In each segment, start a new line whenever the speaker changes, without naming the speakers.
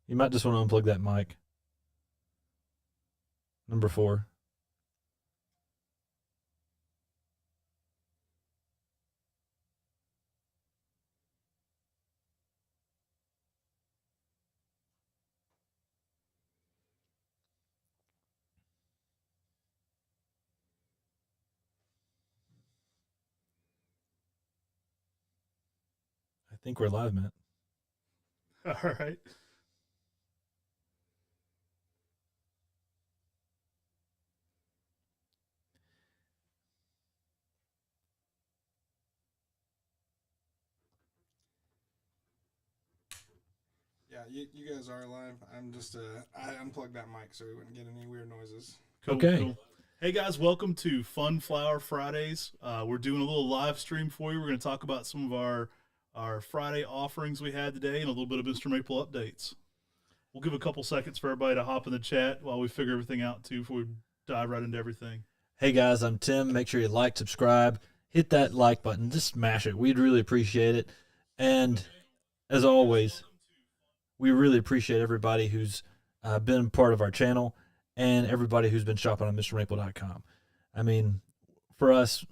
You might just want to unplug that mic. Number 4. I think we're live, Matt.
All right.
Yeah, you guys are live. I'm just I unplugged that mic so we wouldn't get any weird noises.
Cool,
Okay.
cool. Hey guys, welcome to Fun Flower Fridays. We're doing a little live stream for you. We're going to talk about some of our Friday offerings we had today and a little bit of Mr. Maple updates. We'll give a couple seconds for everybody to hop in the chat while we figure everything out too before we dive right into everything.
Hey guys, I'm Tim. Make sure you like, subscribe, hit that like button, just smash it. We'd really appreciate it. And as always, we really appreciate everybody who's been part of our channel and everybody who's been shopping on MrMaple.com. I mean, for us,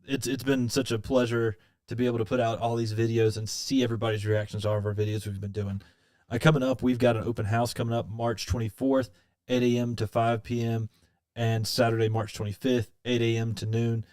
it's been such a pleasure to be able to put out all these videos and see everybody's reactions to all of our videos we've been doing. Coming up, we've got an open house coming up March 24th, 8 a.m. to 5 p.m., and Saturday, March 25th, 8 a.m. to noon.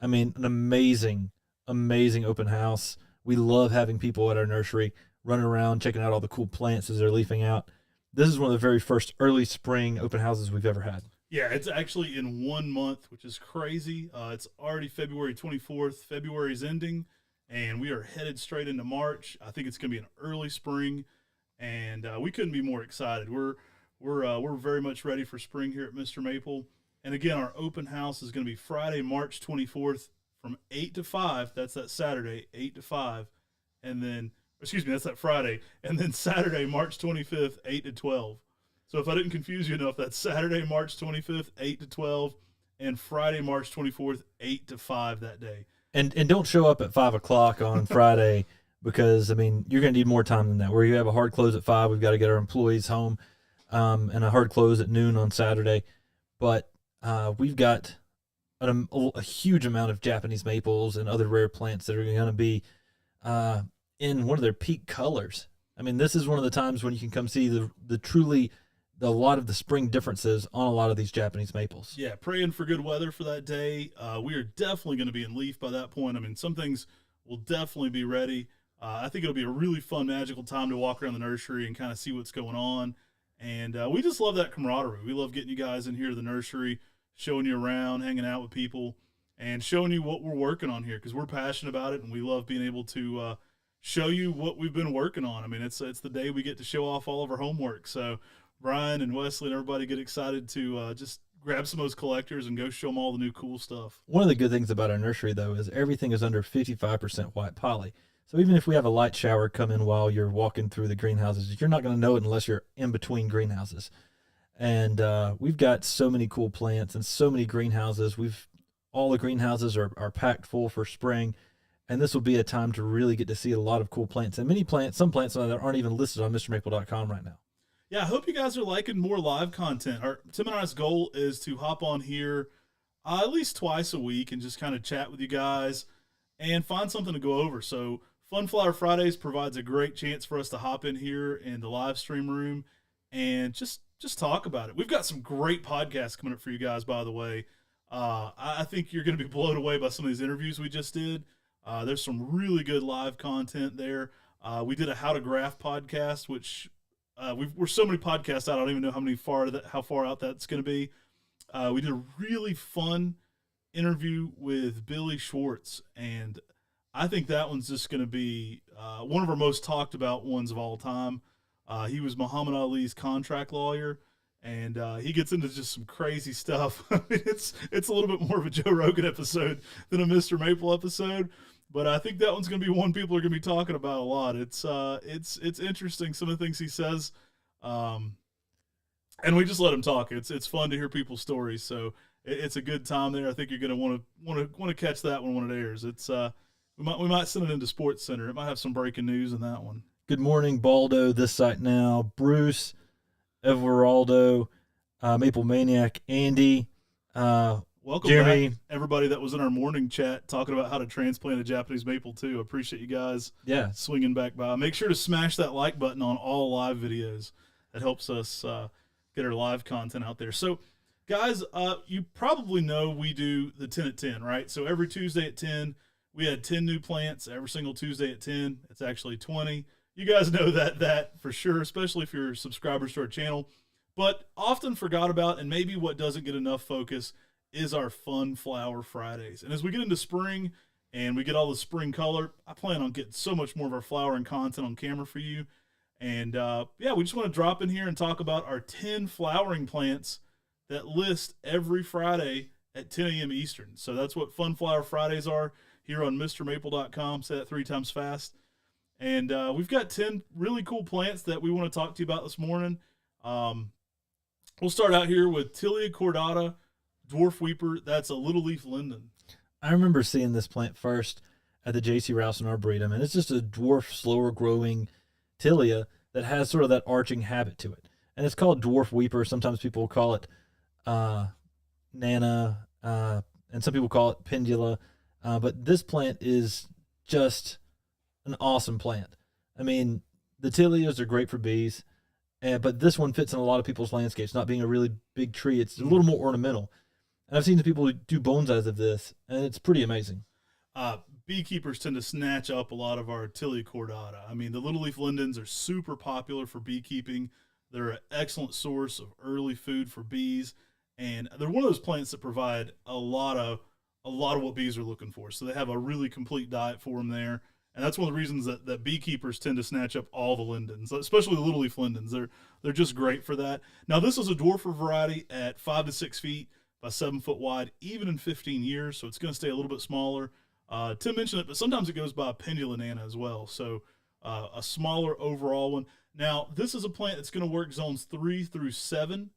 I mean, an amazing, amazing open house. We love having people at our nursery running around, checking out all the cool plants as they're leafing out. This is one of the very first early spring open houses we've ever had.
Yeah, it's actually in 1 month, which is crazy. It's already February 24th. February's ending, and we are headed straight into March. I think it's going to be an early spring, and we couldn't be more excited. We're very much ready for spring here at Mr. Maple. And again, our open house is going to be Friday, March 24th from 8 to 5. That's that Saturday, 8 to 5. And then, excuse me, that's that Friday. And then Saturday, March 25th, 8 to 12. So if I didn't confuse you enough, that's Saturday, March 25th, 8 to 12, and Friday, March 24th, 8 to 5 that day.
And don't show up at 5 o'clock on Friday because, I mean, you're going to need more time than that. Where you have a hard close at 5, we've got to get our employees home, and a hard close at noon on Saturday. But we've got a huge amount of Japanese maples and other rare plants that are going to be in one of their peak colors. I mean, this is one of the times when you can come see a lot of the spring differences on a lot of these Japanese maples.
Yeah, praying for good weather for that day. We are definitely going to be in leaf by that point. I mean, some things will definitely be ready. I think it'll be a really fun, magical time to walk around the nursery and kind of see what's going on. And we just love that camaraderie. We love getting you guys in here to the nursery, showing you around, hanging out with people, and showing you what we're working on here because we're passionate about it and we love being able to show you what we've been working on. I mean, it's the day we get to show off all of our homework. So Brian and Wesley and everybody get excited to just grab some of those collectors and go show them all the new cool stuff.
One of the good things about our nursery, though, is everything is under 55% white poly. So even if we have a light shower come in while you're walking through the greenhouses, you're not going to know it unless you're in between greenhouses. And we've got so many cool plants and so many greenhouses. All the greenhouses are packed full for spring. And this will be a time to really get to see a lot of cool plants. And some plants that aren't even listed on MrMaple.com right now.
Yeah, I hope you guys are liking more live content. Tim and I's goal is to hop on here at least twice a week and just kind of chat with you guys and find something to go over. So Fun Flower Fridays provides a great chance for us to hop in here in the live stream room and just talk about it. We've got some great podcasts coming up for you guys, by the way. I think you're going to be blown away by some of these interviews we just did. There's some really good live content there. We did a How to Graph podcast, which we're so many podcasts out. I don't even know how far out that's going to be. We did a really fun interview with Billy Schwartz, and I think that one's just going to be one of our most talked about ones of all time. He was Muhammad Ali's contract lawyer, and he gets into just some crazy stuff. I mean, it's a little bit more of a Joe Rogan episode than a Mr. Maple episode, but I think that one's going to be one people are going to be talking about a lot. It's interesting, some of the things he says, and we just let him talk. It's fun to hear people's stories, so it's a good time there. I think you're going to want to catch that one when it airs. It's we might send it into Sports Center. It might have some breaking news in that one.
Good morning, Baldo, This Site Now, Bruce, Everaldo, Maple Maniac, Andy,
Welcome
Jeremy.
back, everybody that was in our morning chat talking about how to transplant a Japanese maple too. Appreciate you guys
Yeah,
swinging back by. Make sure to smash that like button on all live videos. That helps us get our live content out there. So, guys, you probably know we do the 10 at 10, right? So every Tuesday at 10, we had 10 new plants. Every single Tuesday at 10, it's actually 20. You guys know that for sure, especially if you're subscribers to our channel. But often forgot about, and maybe what doesn't get enough focus, is our Fun Flower Fridays. And as we get into spring and we get all the spring color, I plan on getting so much more of our flowering content on camera for you. And yeah, we just want to drop in here and talk about our 10 flowering plants that list every Friday at 10 a.m. Eastern. So that's what Fun Flower Fridays are here on MrMaple.com. Say that 3 times fast. And we've got 10 really cool plants that we want to talk to you about this morning. We'll start out here with Tilia cordata, dwarf weeper. That's a little leaf linden.
I remember seeing this plant first at the J.C. Rouse and Arboretum, and it's just a dwarf, slower growing tilia that has sort of that arching habit to it. And it's called dwarf weeper. Sometimes people call it nana, and some people call it pendula. But this plant is just an awesome plant. I mean, the tilias are great for bees, but this one fits in a lot of people's landscapes, not being a really big tree. It's a little more ornamental. And I've seen the people do bonsais of this, and it's pretty amazing.
Beekeepers tend to snatch up a lot of our Tilia cordata. I mean, the little leaf lindens are super popular for beekeeping. They're an excellent source of early food for bees, and they're one of those plants that provide a lot of what bees are looking for. So they have a really complete diet for them there. And that's one of the reasons that beekeepers tend to snatch up all the lindens, especially the little leaf lindens. They're just great for that. Now, this is a dwarfer variety at 5 to 6 feet by 7 foot wide, even in 15 years. So it's going to stay a little bit smaller. Tim mentioned it, but sometimes it goes by a pendula nana as well. So a smaller overall one. Now, this is a plant that's going to work zones 3 through 7.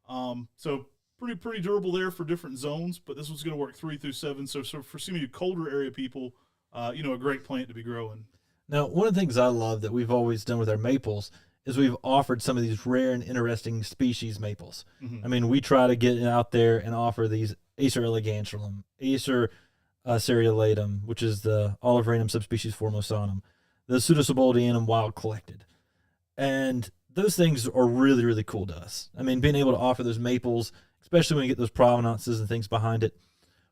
So pretty durable there for different zones, but this one's going to work 3 through 7. So for some of you colder area people, a great plant to be growing.
Now, one of the things I love that we've always done with our maples is we've offered some of these rare and interesting species maples.
Mm-hmm.
I mean, we try to get out there and offer these Acer elegantulum, Acer seriolatum, which is the Oliveranum subspecies formosanum, the Pseudosubuldianum wild collected. And those things are really, really cool to us. I mean, being able to offer those maples, especially when you get those provenances and things behind it.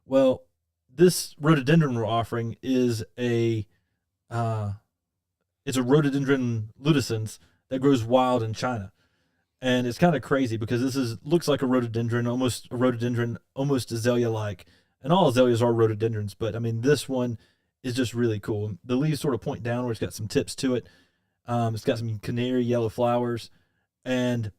Well, this rhododendron we're offering is it's a rhododendron luticens that grows wild in China. And it's kind of crazy because this looks like a rhododendron, almost azalea-like. And all azaleas are rhododendrons, but I mean, this one is just really cool. The leaves sort of point downward. It's got some tips to it. It's got some canary yellow flowers. And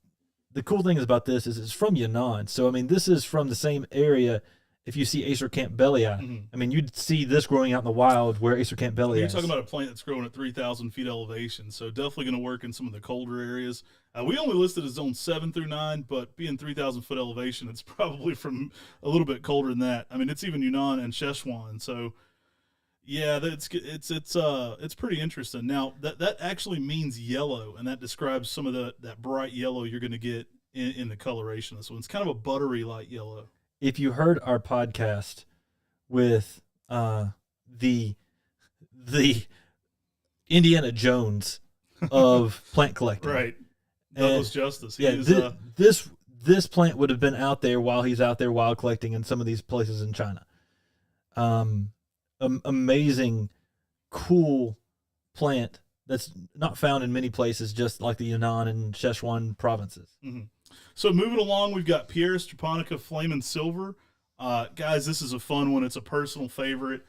the cool thing about this is it's from Yunnan. So, I mean, this is from the same area. If you see Acer campbellii,
Mm-hmm.
I mean, you'd see this growing out in the wild where Acer campbellii
You're
is.
talking about a plant that's growing at 3,000 feet elevation, so definitely going to work in some of the colder areas. We only listed as zone 7 through 9, but being 3,000 foot elevation, it's probably from a little bit colder than that. I mean, it's even Yunnan and Szechuan, so yeah, it's pretty interesting. Now that actually means yellow, and that describes some of that bright yellow you're going to get in the coloration of this one. It's kind of a buttery light yellow.
If you heard our podcast with the Indiana Jones of plant collecting,
Right. Douglas Justice.
This plant would have been out there while he's out there wild collecting in some of these places in China. Amazing, cool plant that's not found in many places, just like the Yunnan and Szechuan provinces.
Mm-hmm. So moving along, we've got Pieris japonica Flamin' Silver. Guys, this is a fun one. It's a personal favorite.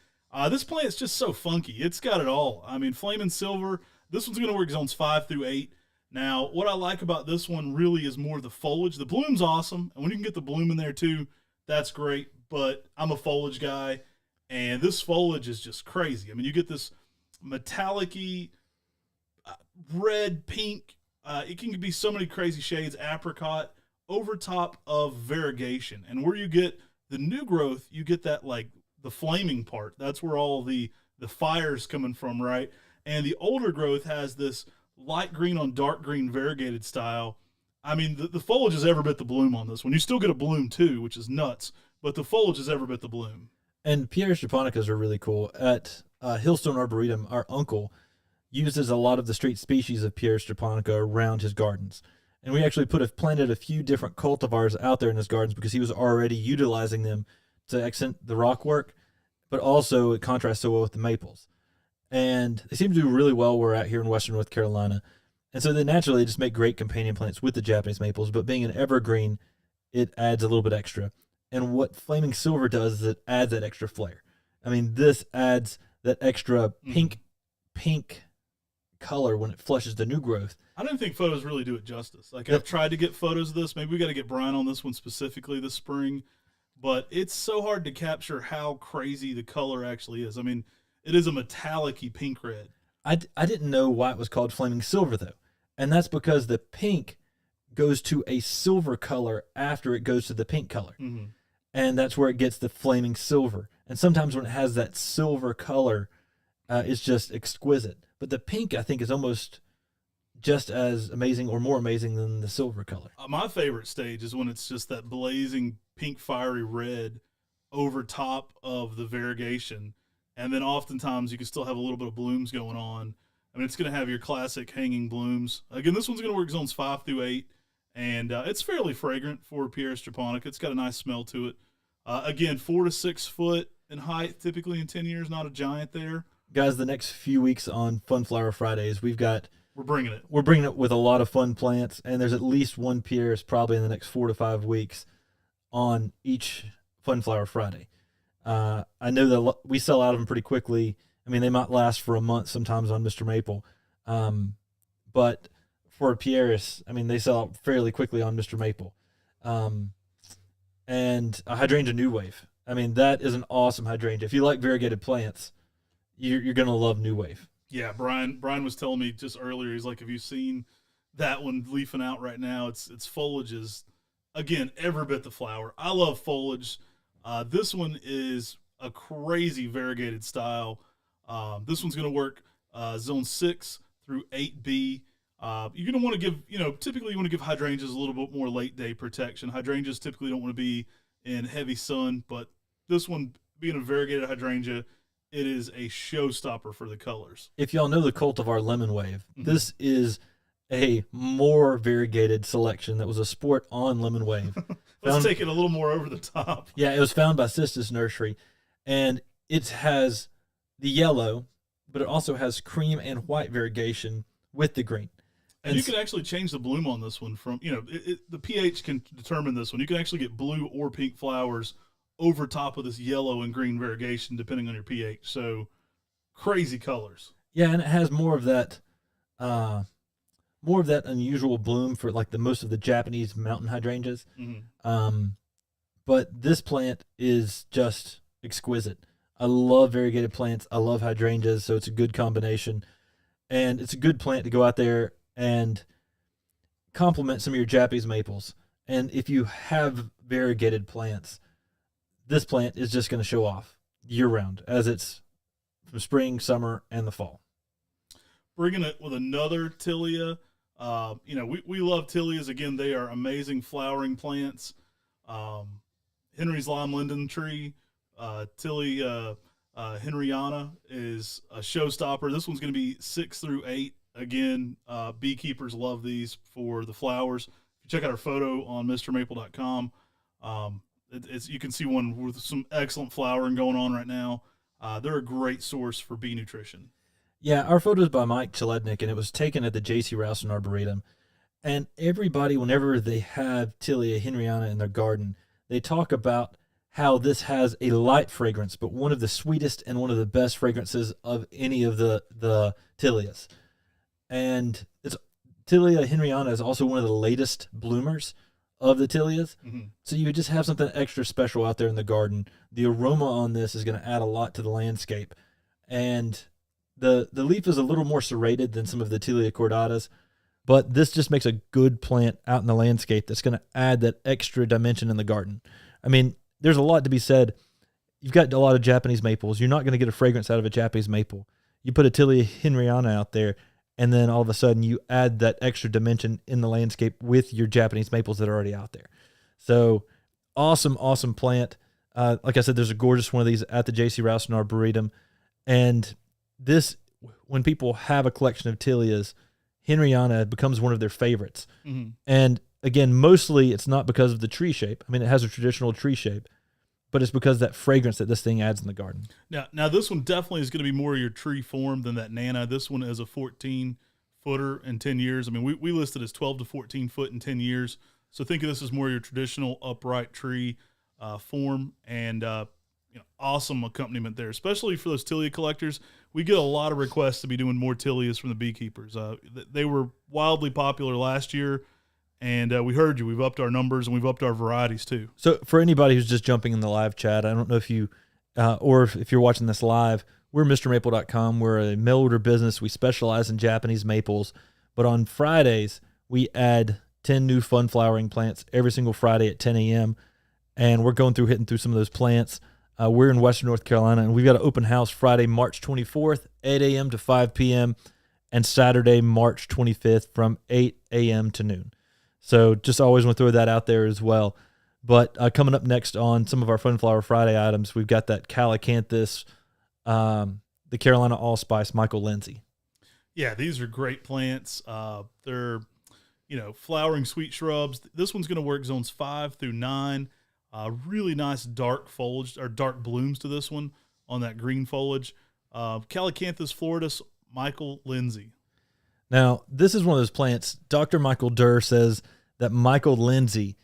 This plant is just so funky. It's got it all. I mean, Flamin' Silver, this one's going to work zones 5 through 8. Now, what I like about this one really is more the foliage. The bloom's awesome, and when you can get the bloom in there too, that's great, but I'm a foliage guy, and this foliage is just crazy. I mean, you get this metallic-y, red, pink, it can be so many crazy shades, apricot, over top of variegation. And where you get the new growth, you get that, like, the flaming part. That's where all the fire's coming from, right? And the older growth has this light green on dark green variegated style. I mean, the foliage has ever bit the bloom on this one. You still get a bloom too, which is nuts, but the foliage has ever bit the bloom.
And Pierre's japonicas are really cool. At Hillstone Arboretum, our uncle uses a lot of the street species of Pierre's japonica around his gardens. And we actually planted a few different cultivars out there in his gardens because he was already utilizing them to accent the rock work, but also it contrasts so well with the maples. And they seem to do really well where we're at here in Western North Carolina. And so they naturally just make great companion plants with the Japanese maples, but being an evergreen, it adds a little bit extra. And what Flaming Silver does is it adds that extra flair. I mean, this adds that extra pink color when it flushes the new growth.
I don't think photos really do it justice. Like, I've tried to get photos of this. Maybe we got to get Brian on this one specifically this spring. But it's so hard to capture how crazy the color actually is. I mean, it is a metallic-y pink red.
I didn't know why it was called Flaming Silver, though. And that's because the pink goes to a silver color after it goes to the pink color.
Mm-hmm.
And that's where it gets the Flaming Silver. And sometimes when it has that silver color, it's just exquisite. But the pink, I think, is almost just as amazing or more amazing than the silver color.
My favorite stage is when it's just that blazing pink fiery red over top of the variegation. And then oftentimes you can still have a little bit of blooms going on. I mean, it's going to have your classic hanging blooms. Again, this one's going to work zones 5 through 8. And it's fairly fragrant for Pierre's japonica. It's got a nice smell to it. Again, 4 to 6 foot in height, typically in 10 years, not a giant there.
Guys, the next few weeks on Fun Flower Fridays, we're bringing it with a lot of fun plants, and there's at least one Pierre's probably in the next 4 to 5 weeks on each Fun Flower Friday. I know that we sell out of them pretty quickly. I mean, they might last for a month sometimes on MrMaple, but for Pierre's, I mean, they sell out fairly quickly on MrMaple. And a hydrangea New Wave. I mean, that is an awesome hydrangea. If you like variegated plants, you're going to love New Wave.
Yeah, Brian was telling me just earlier, he's like, have you seen that one leafing out right now? Its foliage is, again, every bit the flower. I love foliage. This one is a crazy variegated style. This one's going to work zone 6 through 8B. You're going to want to give, typically you want to give hydrangeas a little bit more late day protection. Hydrangeas typically don't want to be in heavy sun, but this one, being a variegated hydrangea, it is a showstopper for the colors.
If y'all know the cultivar Lemon Wave, this is a more variegated selection that was a sport on Lemon Wave.
Let's take it a little more over the top.
Yeah, it was found by Sistas Nursery, and it has the yellow, but it also has cream and white variegation with the green.
And you can actually change the bloom on this one from, the pH can determine this one. You can actually get blue or pink flowers over top of this yellow and green variegation, depending on your pH. So crazy colors.
Yeah, and it has more of that unusual bloom for like the most of the Japanese mountain hydrangeas.
Mm-hmm.
But this plant is just exquisite. I love variegated plants. I love hydrangeas, so it's a good combination. And it's a good plant to go out there and complement some of your Japanese maples. And if you have variegated plants, this plant is just going to show off year-round, as it's from spring, summer, and the fall.
Bringing it with another Tilia. We love Tilias. Again, they are amazing flowering plants. Henry's lime linden tree, Tilia Henriana is a showstopper. This one's going to be 6 through 8. Again, beekeepers love these for the flowers. If you check out our photo on MrMaple.com, you can see one with some excellent flowering going on right now. They're a great source for bee nutrition.
Yeah, our photo is by Mike Chalednik, and it was taken at the J.C. Rowson Arboretum. And everybody, whenever they have Tilia Henriana in their garden, they talk about how this has a light fragrance, but one of the sweetest and one of the best fragrances of any of the Tilias. And Tilia Henriana is also one of the latest bloomers of the Tilias. Mm-hmm. So you would just have something extra special out there in the garden. The aroma on this is going to add a lot to the landscape. And the leaf is a little more serrated than some of the Tilia cordatas, but this just makes a good plant out in the landscape that's going to add that extra dimension in the garden. I mean, there's a lot to be said. You've got a lot of Japanese maples. You're not going to get a fragrance out of a Japanese maple. You put a Tilia Henriana out there, and then all of a sudden you add that extra dimension in the landscape with your Japanese maples that are already out there. So awesome, awesome plant. Like I said, there's a gorgeous one of these at the J.C. Rouse and Arboretum. And this, when people have a collection of Tillias, Henriana becomes one of their favorites.
Mm-hmm.
And again, mostly it's not because of the tree shape. I mean, it has a traditional tree shape, but it's because of that fragrance that this thing adds in the garden.
Now this one definitely is going to be more your tree form than that Nana. This one is a 14-footer in 10 years. I mean, we listed as 12 to 14 foot in 10 years. So think of this as more your traditional upright tree form, and awesome accompaniment there, especially for those Tilia collectors. We get a lot of requests to be doing more Tilias from the beekeepers. They were wildly popular last year, and we heard you. We've upped our numbers, and we've upped our varieties too.
So for anybody who's just jumping in the live chat, I don't know if you, or if you're watching this live, we're MrMaple.com. We're a mail order business. We specialize in Japanese maples, but on Fridays, we add 10 new fun flowering plants every single Friday at 10 a.m., and we're hitting through some of those plants. We're in Western North Carolina, and we've got an open house Friday, March 24th, 8 a.m. to 5 p.m., and Saturday, March 25th from 8 a.m. to noon. So just always want to throw that out there as well. But coming up next on some of our Fun Flower Friday items, we've got that Calacanthus, the Carolina Allspice, Michael Lindsay.
Yeah, these are great plants. They're, flowering sweet shrubs. This one's going to work zones 5 through 9. Really nice dark foliage or dark blooms to this one on that green foliage. Calacanthus floridus, Michael Lindsay.
Now, this is one of those plants. Dr. Michael Durr says that Michael Lindsay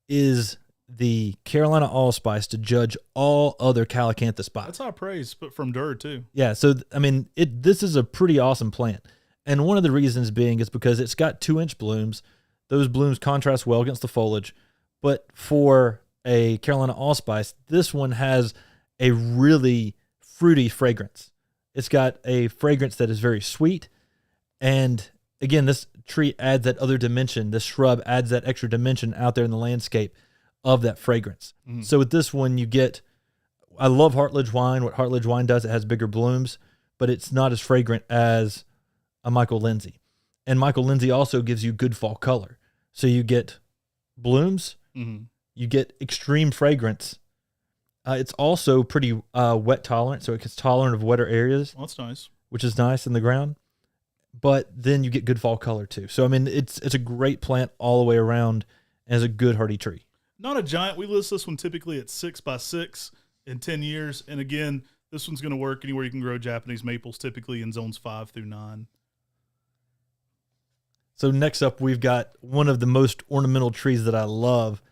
is the Carolina Allspice to judge all other Calacanthus by.
That's high praise, but from Durr too.
Yeah, so I mean, this is a pretty awesome plant, and one of the reasons being is because it's got 2-inch blooms. Those blooms contrast well against the foliage, but for a Carolina Allspice, this one has a really fruity fragrance. It's got a fragrance that is very sweet, and again, this tree adds that other dimension. This shrub adds that extra dimension out there in the landscape of that fragrance.
Mm.
So with this one, you get, I love Hartledge wine. What Hartledge wine does, it has bigger blooms, but it's not as fragrant as a Michael Lindsay. And Michael Lindsay also gives you good fall color. So you get blooms,
Mm-hmm.
you get extreme fragrance. It's also pretty wet tolerant, so it's tolerant of wetter areas.
Well, that's nice.
Which is nice in the ground. But then you get good fall color too. So I mean, it's a great plant all the way around, and is a good hardy tree.
Not a giant. We list this one typically at 6x6 in 10 years. And again, this one's going to work anywhere you can grow Japanese maples, typically in zones 5 through 9.
So next up, we've got one of the most ornamental trees that I love.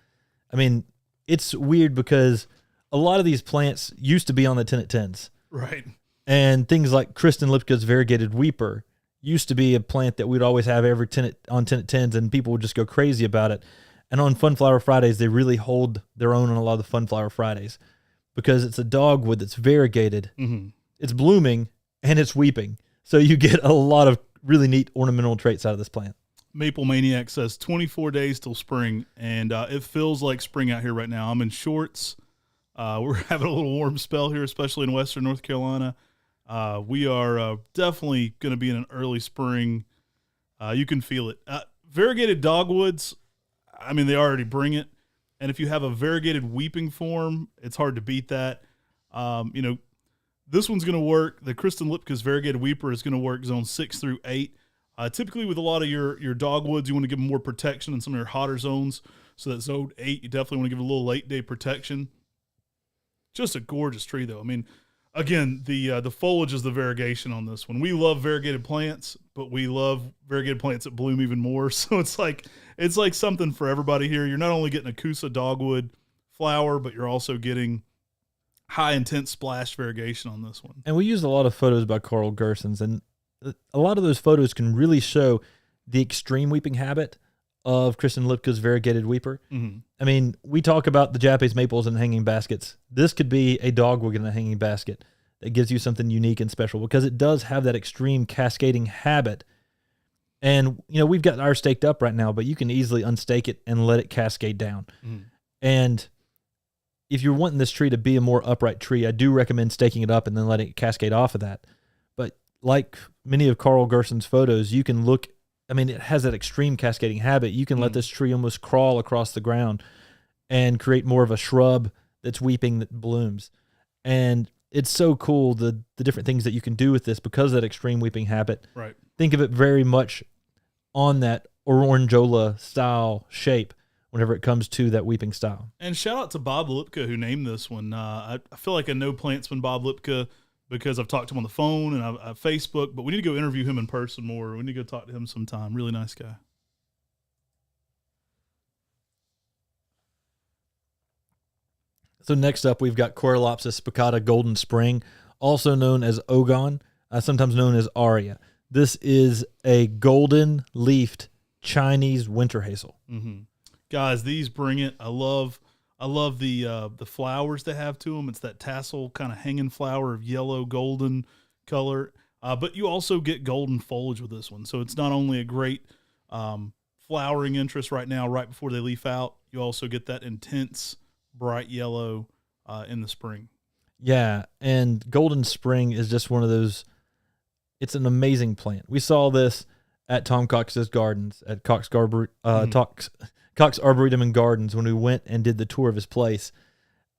I mean, it's weird because a lot of these plants used to be on the 10 at 10s.
Right.
And things like Kristen Lipka's variegated weeper used to be a plant that we'd always have every 10 at 10s, and people would just go crazy about it. And on Fun Flower Fridays, they really hold their own on a lot of the Fun Flower Fridays because it's a dogwood that's variegated.
Mm-hmm.
It's blooming, and it's weeping. So you get a lot of really neat ornamental traits out of this plant.
Maple Maniac says 24 days till spring, and it feels like spring out here right now. I'm in shorts. We're having a little warm spell here, especially in Western North Carolina. We are definitely going to be in an early spring. You can feel it. Variegated dogwoods, I mean, they already bring it. And if you have a variegated weeping form, it's hard to beat that. This one's going to work. The Kristen Lipka's variegated weeper is going to work zone 6 through 8. Typically with a lot of your dogwoods, you want to give them more protection in some of your hotter zones. So that zone 8, you definitely want to give it a little late day protection. Just a gorgeous tree though. I mean, again, the foliage is the variegation on this one. We love variegated plants, but we love variegated plants that bloom even more. So it's like something for everybody here. You're not only getting a Coosa dogwood flower, but you're also getting high intense splash variegation on this one.
And we used a lot of photos by Carl Gersons, and a lot of those photos can really show the extreme weeping habit of Kristen Lipka's variegated weeper.
Mm-hmm.
I mean, we talk about the Japanese maples and hanging baskets. This could be a dogwood in a hanging basket that gives you something unique and special because it does have that extreme cascading habit. And, we've got ours staked up right now, but you can easily unstake it and let it cascade down.
Mm.
And if you're wanting this tree to be a more upright tree, I do recommend staking it up and then letting it cascade off of that. But like many of Carl Gerson's photos, you can look. I mean, it has that extreme cascading habit. You can let this tree almost crawl across the ground and create more of a shrub that's weeping that blooms. And it's so cool, the different things that you can do with this because of that extreme weeping habit.
Right.
Think of it very much on that orangeola style shape whenever it comes to that weeping style.
And shout out to Bob Lipka who named this one. I feel like I know plantsman Bob Lipka because I've talked to him on the phone and I've Facebook, but we need to go interview him in person more. We need to go talk to him sometime. Really nice guy.
So next up, we've got Corylopsis spicata Golden Spring, also known as Ogon, sometimes known as Aria. This is a golden-leafed Chinese winter hazel.
Mm-hmm. Guys, these bring it. I love the flowers they have to them. It's that tassel kind of hanging flower of yellow golden color, but you also get golden foliage with this one. So it's not only a great flowering interest right now, right before they leaf out, you also get that intense bright yellow in the spring.
Yeah, and Golden Spring is just one of those. It's an amazing plant. We saw this at Tom Cox's gardens at Cox Arboretum and Gardens when we went and did the tour of his place.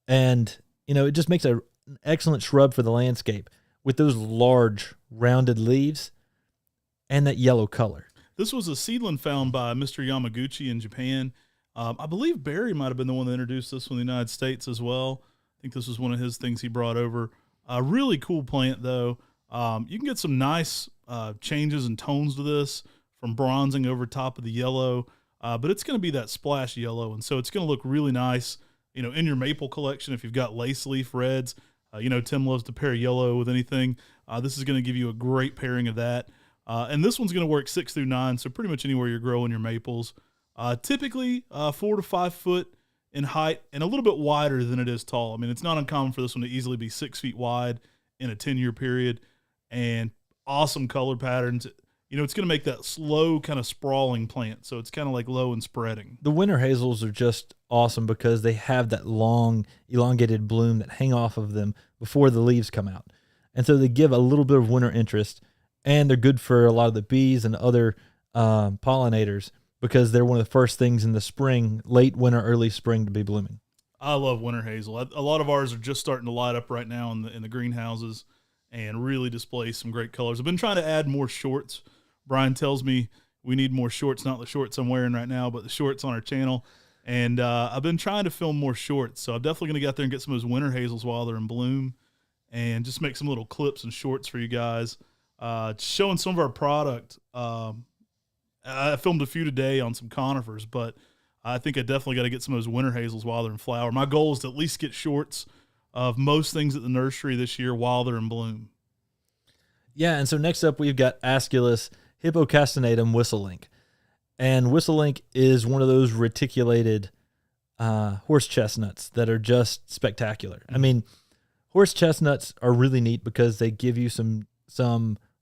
And, it just makes an excellent shrub for the landscape with those large rounded leaves and that yellow color.
This was a seedling found by Mr. Yamaguchi in Japan. I believe Barry might have been the one that introduced this one in the United States as well. I think this was one of his things he brought over. A really cool plant, though. You can get some nice changes and tones to this from bronzing over top of the yellow, but it's going to be that splash yellow, and so it's going to look really nice, in your maple collection if you've got lace leaf reds. Tim loves to pair yellow with anything. This is going to give you a great pairing of that. And this one's going to work 6 through 9, so pretty much anywhere you're growing your maples. Typically 4 to 5 foot in height and a little bit wider than it is tall. I mean, it's not uncommon for this one to easily be 6 feet wide in a 10-year period, and awesome color patterns. It's going to make that slow kind of sprawling plant, so it's kind of like low and spreading.
The winter hazels are just awesome because they have that long, elongated bloom that hang off of them before the leaves come out. And so they give a little bit of winter interest, and they're good for a lot of the bees and other pollinators because they're one of the first things in the spring, late winter, early spring to be blooming.
I love winter hazel. A lot of ours are just starting to light up right now in the greenhouses and really display some great colors. I've been trying to add more shorts. Brian tells me we need more shorts, not the shorts I'm wearing right now, but the shorts on our channel. And I've been trying to film more shorts, so I'm definitely going to get out there and get some of those winter hazels while they're in bloom and just make some little clips and shorts for you guys. Showing some of our product. I filmed a few today on some conifers, but I think I definitely got to get some of those winter hazels while they're in flower. My goal is to at least get shorts of most things at the nursery this year while they're in bloom.
Yeah, and so next up we've got Aesculus hippocastanatum whistleink. And whistleink is one of those reticulated horse chestnuts that are just spectacular. I mean, horse chestnuts are really neat because they give you some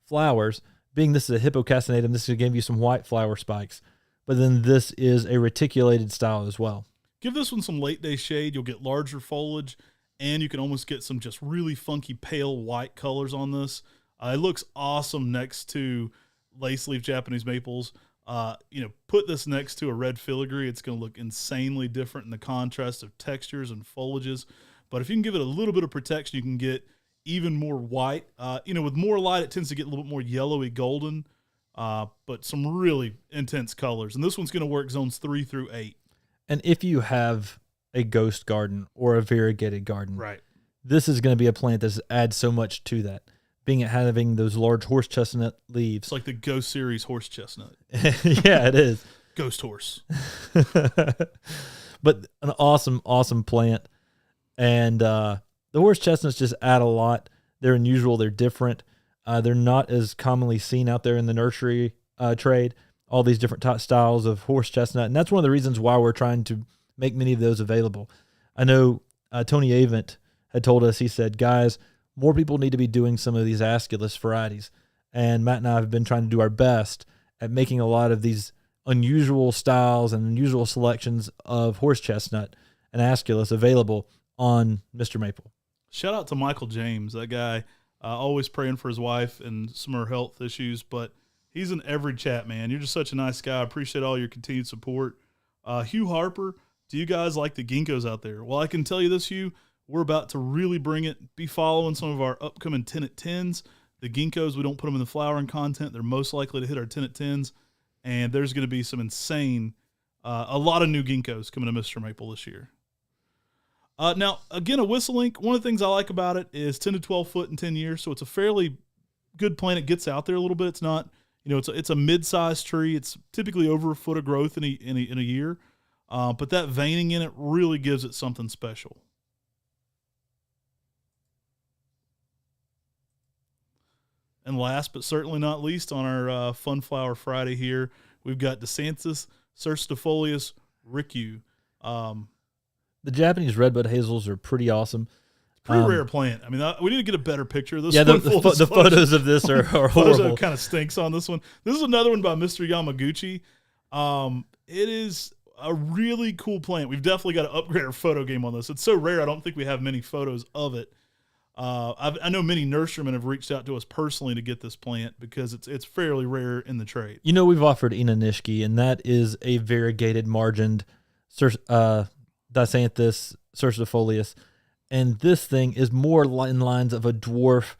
flowers. Being this is a hippocastanatum, this is going to give you some white flower spikes. But then this is a reticulated style as well.
Give this one some late day shade. You'll get larger foliage, and you can almost get some just really funky pale white colors on this. It looks awesome next to lace leaf Japanese maples. Put this next to a red filigree. It's going to look insanely different in the contrast of textures and foliages. But if you can give it a little bit of protection, you can get even more white. With more light, it tends to get a little bit more yellowy golden, but some really intense colors. And this one's going to work zones 3 through 8.
And if you have a ghost garden or a variegated garden,
right,
this is going to be a plant that adds so much to that. Being having those large horse chestnut leaves.
It's like the Ghost series horse chestnut.
Yeah, it is.
Ghost horse.
But an awesome, awesome plant. And the horse chestnuts just add a lot. They're unusual. They're different. They're not as commonly seen out there in the nursery trade, all these different styles of horse chestnut. And that's one of the reasons why we're trying to make many of those available. I know Tony Avent had told us, he said, guys, more people need to be doing some of these Aesculus varieties. And Matt and I have been trying to do our best at making a lot of these unusual styles and unusual selections of horse chestnut and Aesculus available on Mr. Maple.
Shout out to Michael James. That guy Always praying for his wife and some of her health issues, but he's in every chat, man. You're just such a nice guy. I appreciate all your continued support. Hugh Harper, do you guys like the ginkgos out there? Well, I can tell you this, Hugh, we're about to really bring it. Be following some of our upcoming 10 at 10s. The ginkgos, we don't put them in the flowering content. They're most likely to hit our 10 at 10s. And there's going to be some insane, a lot of new ginkgos coming to Mr. Maple this year. Now, again, a whistle link, one of the things I like about it is 10 to 12 foot in 10 years. So it's a fairly good plant. It gets out there a little bit. It's not, it's a mid-sized tree. It's typically over a foot of growth in a year. But that veining in it really gives it something special. And last but certainly not least, on our Fun Flower Friday here, we've got DeSantis cercidifolius ricue.
The Japanese redbud hazels are pretty awesome.
Pretty rare plant. I mean, we need to get a better picture of this.
Yeah,
one.
The photos of this are horrible.
Kind of stinks on this one. This is another one by Mr. Yamaguchi. It is a really cool plant. We've definitely got to upgrade our photo game on this. It's so rare, I don't think we have many photos of it. I know many nurserymen have reached out to us personally to get this plant because it's fairly rare in the trade.
We've offered Inanishki, and that is a variegated margined Disanthus cercidifolius. And this thing is more in lines of a dwarf,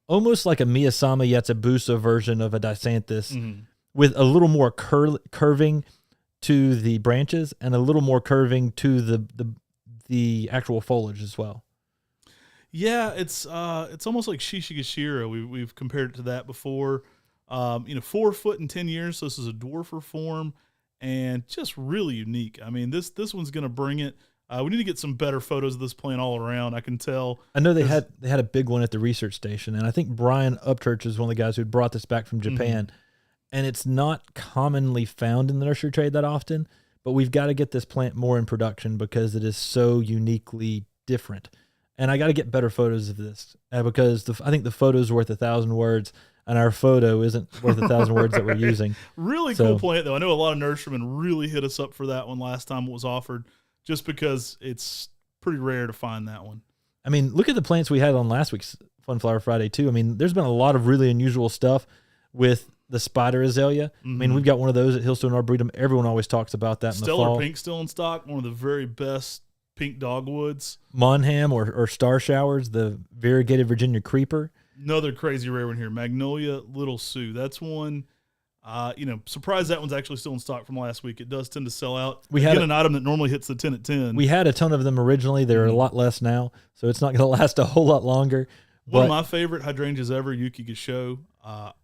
almost like a Miyasama Yatsubusa version of a Disanthus, with a little more curving to the branches and a little more curving to the actual foliage as well.
Yeah, it's almost like Shishigashira. We've compared it to that before. 4 foot in 10 years. So this is a dwarfer form and just really unique. I mean, this one's going to bring it. We need to get some better photos of this plant all around. I can tell.
I know they had a big one at the research station, and I think Brian Upchurch is one of the guys who brought this back from Japan. And it's not commonly found in the nursery trade that often, but we've got to get this plant more in production because it is so uniquely different. And I got to get better photos of this because I think the photo's worth 1,000 words, and our photo isn't worth 1,000 words that we're using.
Really cool plant, though. I know a lot of nurserymen really hit us up for that one last time it was offered, just because it's pretty rare to find that one.
I mean, look at the plants we had on last week's Fun Flower Friday, too. I mean, there's been a lot of really unusual stuff with the spider azalea. I mean, we've got one of those at Hillstone Arboretum. Everyone always talks about that in the fall.
Stellar Pink still in stock, one of the very best pink dogwoods.
Monham or Star Showers, the variegated Virginia creeper.
Another crazy rare one here, Magnolia Little Sue. That's one, surprised that one's actually still in stock from last week. It does tend to sell out. We had an item that normally hits the 10 at 10.
We had a ton of them originally. There are a lot less now, so it's not going to last a whole lot longer.
One of my favorite hydrangeas ever, Yuki Gisho.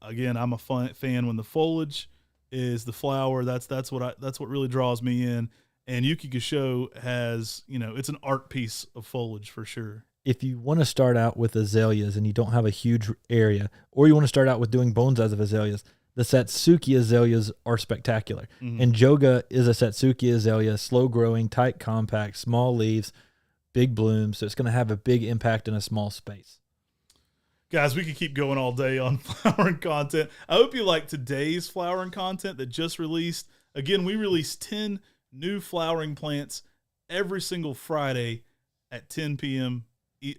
Again, I'm a fan when the foliage is the flower. That's what really draws me in. And Yuki Gisho has, it's an art piece of foliage for sure.
If you want to start out with azaleas and you don't have a huge area, or you want to start out with doing bonsais of azaleas, the Satsuki azaleas are spectacular. And Joga is a Satsuki azalea, slow growing, tight, compact, small leaves, big blooms. So it's going to have a big impact in a small space.
Guys, we could keep going all day on flowering content. I hope you like today's flowering content that just released. Again, we release 10 new flowering plants every single Friday at 10 p.m.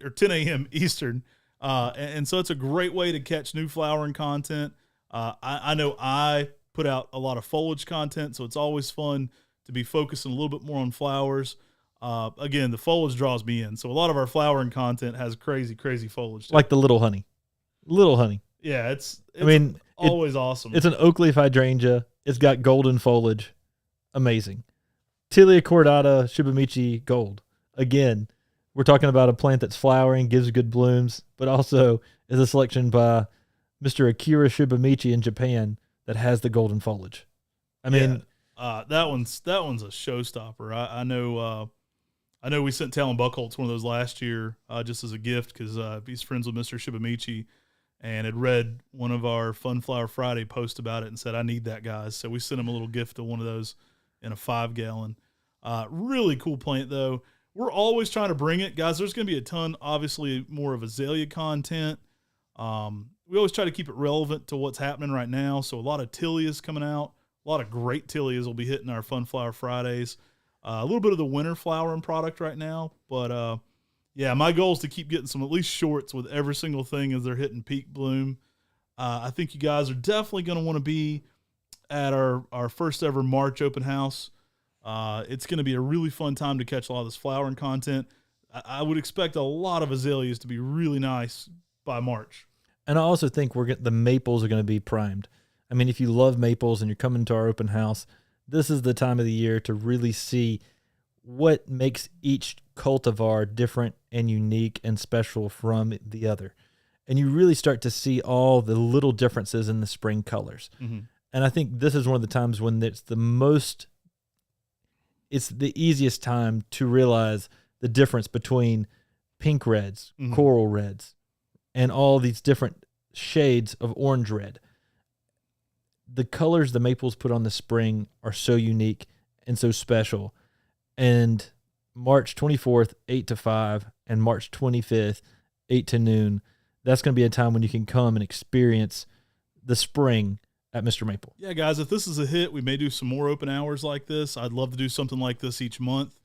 or 10 a.m. Eastern. And so it's a great way to catch new flowering content. I know I put out a lot of foliage content, so it's always fun to be focusing a little bit more on flowers. Again, the foliage draws me in. So a lot of our flowering content has crazy, crazy foliage.
Like the little honey. Little honey.
Yeah, it's
always
awesome.
It's an oak leaf hydrangea. It's got golden foliage. Amazing. Tilia cordata Shibamichi gold. Again, we're talking about a plant that's flowering, gives good blooms, but also is a selection by Mr. Akira Shibamichi in Japan that has the golden foliage. I mean,
that one's a showstopper. I know we sent Talon Buckholtz one of those last year just as a gift because he's friends with Mr. Shibamichi and had read one of our Fun Flower Friday posts about it and said, I need that, guys. So we sent him a little gift of one of those in a 5-gallon. Really cool plant, though. We're always trying to bring it. Guys, there's going to be a ton, obviously, more of azalea content. We always try to keep it relevant to what's happening right now. So a lot of Tilias coming out. A lot of great Tilias will be hitting our Fun Flower Fridays. A little bit of the winter flowering product right now. But, Yeah, my goal is to keep getting some at least shorts with every single thing as they're hitting peak bloom. I think you guys are definitely going to want to be at our first ever March open house. It's going to be a really fun time to catch a lot of this flowering content. I would expect a lot of azaleas to be really nice by March.
And I also think the maples are going to be primed. I mean, if you love maples and you're coming to our open house, this is the time of the year to really see what makes each cultivar different and unique and special from the other. And you really start to see all the little differences in the spring colors.
Mm-hmm.
And I think this is one of the times when it's the easiest time to realize the difference between pink reds,
Mm-hmm.
coral reds, and all these different shades of orange red. The colors the maples put on the spring are so unique and so special. And March 24th, 8 to 5, and March 25th, 8 to noon, that's going to be a time when you can come and experience the spring at Mr. Maple.
Yeah, guys, if this is a hit, we may do some more open hours like this. I'd love to do something like this each month,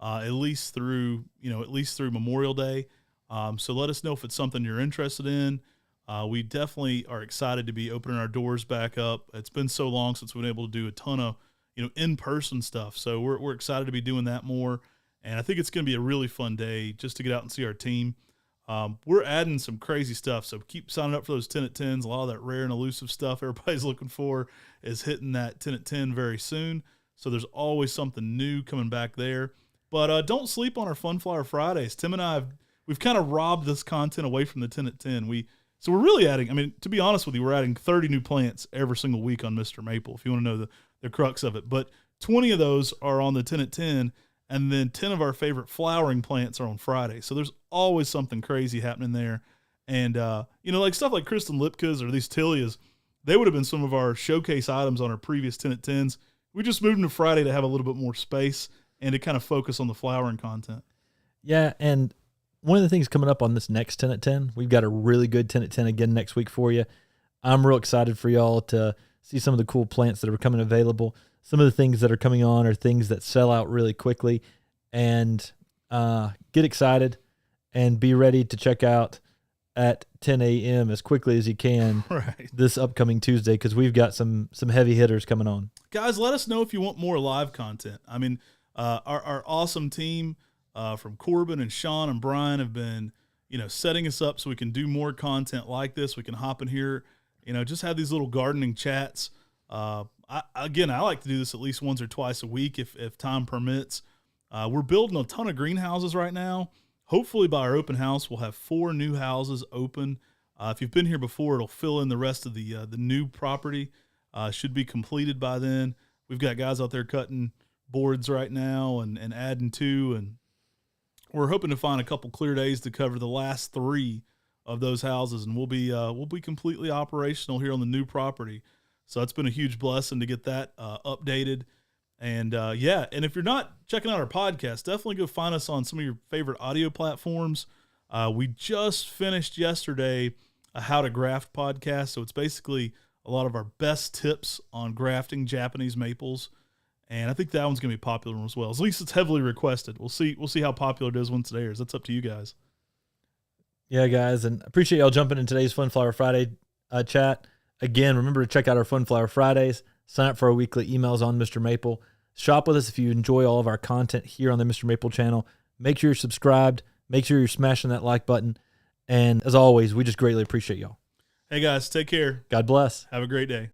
at least through Memorial Day. So let us know if it's something you're interested in. We definitely are excited to be opening our doors back up. It's been so long since we've been able to do a ton of, in-person stuff. So we're excited to be doing that more. And I think it's going to be a really fun day just to get out and see our team. We're adding some crazy stuff. So keep signing up for those 10 at 10s. A lot of that rare and elusive stuff everybody's looking for is hitting that 10 at 10 very soon. So there's always something new coming back there. But don't sleep on our Fun Flower Fridays. Tim and I, we've kind of robbed this content away from the 10 at 10. So we're really adding, to be honest with you, we're adding 30 new plants every single week on Mr. Maple, if you want to know the crux of it. But 20 of those are on the 10 at 10, and then 10 of our favorite flowering plants are on Friday. So there's always something crazy happening there. And, like stuff like Kristen Lipka's or these Tilias, they would have been some of our showcase items on our previous 10 at 10s. We just moved them to Friday to have a little bit more space and to kind of focus on the flowering content.
Yeah, and one of the things coming up on this next 10 at 10, we've got a really good 10 at 10 again next week for you. I'm real excited for y'all to see some of the cool plants that are becoming available. Some of the things that are coming on are things that sell out really quickly. And get excited and be ready to check out at 10 a.m. as quickly as you can
right.
This upcoming Tuesday, because we've got some heavy hitters coming on.
Guys, let us know if you want more live content. Our awesome team from Corbin and Sean and Brian have been, setting us up so we can do more content like this. We can hop in here, just have these little gardening chats. I like to do this at least once or twice a week if time permits. We're building a ton of greenhouses right now. Hopefully by our open house, we'll have 4 new houses open. If you've been here before, it'll fill in the rest of the new property. Should be completed by then. We've got guys out there cutting boards right now and adding to, and we're hoping to find a couple clear days to cover the last 3 of those houses, and we'll be completely operational here on the new property. So it's been a huge blessing to get that updated. And and if you're not checking out our podcast, definitely go find us on some of your favorite audio platforms. We just finished yesterday a How to Graft podcast, so it's basically a lot of our best tips on grafting Japanese maples. And I think that one's going to be popular as well. At least it's heavily requested. We'll see how popular it is once it airs. That's up to you guys.
Yeah, guys, and appreciate y'all jumping in today's Fun Flower Friday chat. Again, remember to check out our Fun Flower Fridays. Sign up for our weekly emails on Mr. Maple. Shop with us if you enjoy all of our content here on the Mr. Maple channel. Make sure you're subscribed. Make sure you're smashing that like button. And as always, we just greatly appreciate y'all.
Hey, guys, take care.
God bless.
Have a great day.